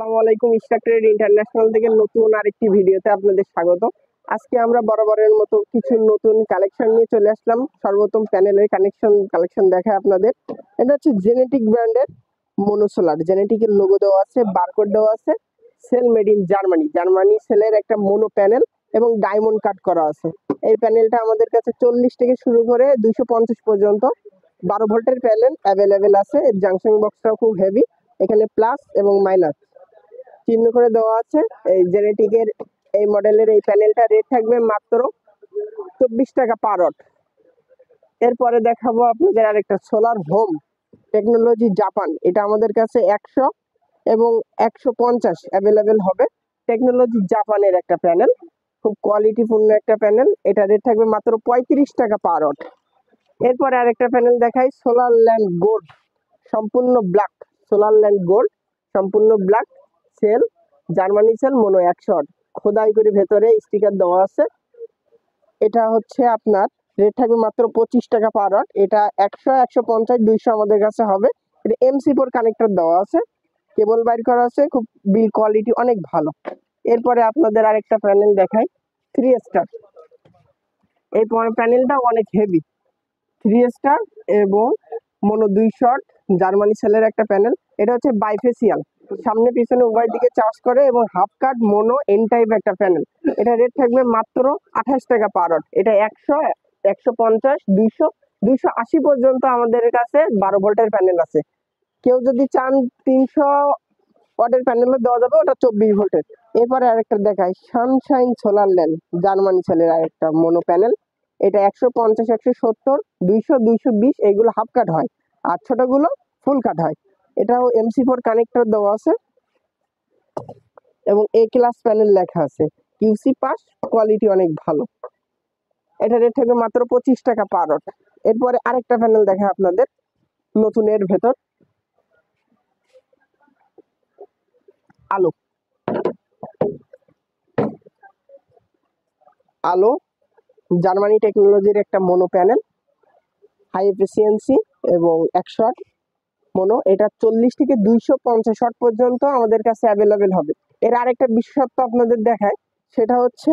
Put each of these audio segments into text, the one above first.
আসসালামু আলাইকুম। Ishraq trade international থেকে নতুন আরেকটি ভিডিওতে আপনাদের স্বাগত। আজকে আমরা বরাবরের মতো কিছু নতুন কালেকশন নিয়ে চলে আসলাম। সর্বপ্রথম প্যানেলের কালেকশন দেখায় আপনাদের। এটা হচ্ছে জেনেটিক ব্র্যান্ডের মনোসোলার। জেনেটিকের লোগো দেওয়া আছে, বারকোড দেওয়া আছে। সেল মেড ইন জার্মানি সেলের একটা মনো প্যানেল এবং ডায়মন্ড কাট করা আছে। এই প্যানেলটা আমাদের কাছে 40 থেকে শুরু করে 250 পর্যন্ত 12 ভোল্টের প্যানেল অ্যাভেলেবেল আছে। এর জাংশন বক্সটাও খুব হেভি। এখানে প্লাস এবং মাইনাস চিহ্ন করে দেওয়া আছে। এই জেনেটিকের এই মডেলের এই প্যানেলটা রেট থাকবে মাত্র 24 টাকা পার ওয়াট। এরপরে দেখাবো আপনাদের আরেকটা সোলার হোম টেকনোলজি জাপান। এটা আমাদের কাছে 100 এবং 150 অ্যাভেলেবেল হবে। টেকনোলজি জাপানের একটা প্যানেল, খুব কোয়ালিটিফুল একটা প্যানেল। এটা রেট থাকবে মাত্র 35 টাকা পার ওয়াট। এরপরে আরেকটা প্যানেল দেখাই, সোলার ল্যান্ড গোল্ড সম্পূর্ণ ব্ল্যাক। সোলার ল্যান্ড গোল্ড সম্পূর্ণ ব্ল্যাক সেল, জার্মানি সেল, মনো 100 ওয়াট, খোদাই করে ভেতরে স্টিকার দেওয়া আছে। এটা হচ্ছে আপনার রেট থাকবে মাত্র 25 টাকা পার ওয়াট। এটা 100, 150, 200 আমাদের কাছে হবে। এটা MC4 কানেক্টর দেওয়া আছে, কেবল বাইর করা আছে, খুব বিল কোয়ালিটি অনেক ভালো। এরপরে আপনাদের আরেকটা প্যানেল দেখাই, 3 স্টার। এই প্যানেলটা অনেক হেভি, 3 স্টার এবং মনো 200 ওয়াট, জার্মানি সেলের একটা প্যানেল। এটা হচ্ছে বাইফেসিয়াল, সামনে পিছনে উভয় দিকে চার্জ করে এবং হাফ কাট মনো এন টাইপ একটা প্যানেল। এটা রেট থাকবে মাত্র 28 টাকা পার ওয়াট। এটা 100, 150, 200, 280 পর্যন্ত আমাদের কাছে 12 ভোল্টের প্যানেল আছে। কেউ যদি চান 300 ওয়াটের প্যানেলও দেওয়া যাবে, ওটা 24 ভোল্টের। এরপরে আরেকটা দেখায়, সানশাইন সোলার ল্যান্ড, জার্মানি সেলের আরেকটা মনো প্যানেল। এটা 150, 170, 200, 220 এইগুলো হাফ কাট হয়, আর ছোটগুলো ফুল কাট হয়। এটাও MC4 কানেক্টর দেওয়া আছে এবং A ক্লাস প্যানেল লেখা আছে, QC পাস, কোয়ালিটি অনেক ভালো। এটা রেট থাকবে মাত্র 25 টাকা পার ওয়াট। এরপরে আরেকটা প্যানেল দেখা আপনাদের নতুন এর ভেতর, আলো জার্মানি টেকনোলজির একটা মনো প্যানেল, হাই এফিসিয়েন্সি এবং 100 ওয়াট মনো। এটা 40 থেকে 250 ওয়াট পর্যন্ত আমাদের কাছে অ্যাভেলেবেল হবে। এর আরেকটা বিশেষত্ব আপনাদের দেখায়, সেটা হচ্ছে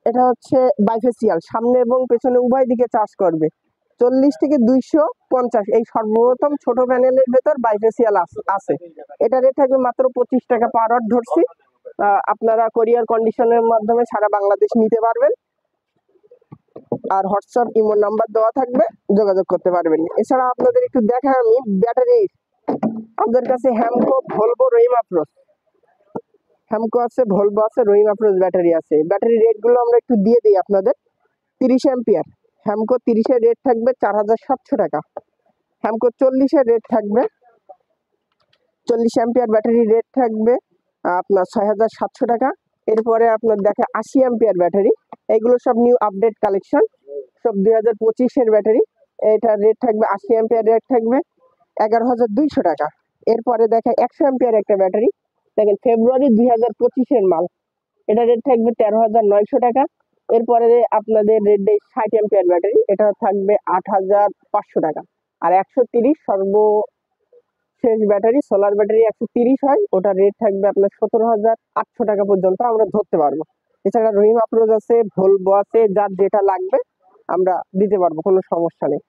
এটা হচ্ছে বাইফেসিয়াল, সামনে এবং পেছনে উভয় দিকে চার্জ করবে। 40 থেকে 250 এই সর্বপ্রথম ছোট প্যানেলের ভেতর বাইফেসিয়াল আছে। এটা রেট থাকবে মাত্র 25 টাকা পার ওয়াট ধরছি। আপনারা কোরিয়ার কন্ডিশনের মাধ্যমে সারা বাংলাদেশ নিতে পারবেন, আর হোয়াটসঅ্যাপ ইমো নাম্বার দেওয়া থাকবে, যোগাযোগ করতে পারবেন। এছাড়া আপনাদের একটু দেখাই আমি ব্যাটারি। আমাদের কাছে হ্যামকো, ভলভো, রহিম আফরোজ, হ্যামকো আছে, ভলভো আছে, রহিম আফরোজ ব্যাটারি আছে। ব্যাটারি রেট গুলো আমরা একটু দিয়ে দিই আপনাদের। 30 অ্যাম্পিয়ার হ্যামকো 30 এর রেট থাকবে 4700 টাকা। হ্যামকো 40 এর রেট থাকবে, 40 অ্যাম্পিয়ার ব্যাটারি রেট থাকবে আপনার 6700 টাকা। এরপরে আপনার দেখে 80 অ্যাম্পিয়ার ব্যাটারি, এগুলো সব নিউ আপডেট কালেকশন, সব 2025 এর ব্যাটারি। এটার রেট থাকবে 80 অ্যাম্পিয়ার রেট থাকবে 11200 টাকা। এরপরে দেখে 100 অ্যাম্পিয়ার একটা ব্যাটারি, দেখেন ফেব্রুয়ারি 2025 এর মাল, এটা রেট থাকবে 13900 টাকা। এরপরে আপনাদের রেট দেয় 60 অ্যাম্পিয়ার ব্যাটারি, এটা থাকবে 8500 টাকা। আর 130 সর্বশেষ ব্যাটারি, সোলার ব্যাটারি 130 হয়, ওটা রেট থাকবে আপনার 17800 টাকা পর্যন্ত আমরা ধরতে পারবো। এছাড়া রহিম আফরোজ আছে, ভলভো আছে, যার যেটা লাগবে আমরা দিতে পারবো, কোনো সমস্যা নেই।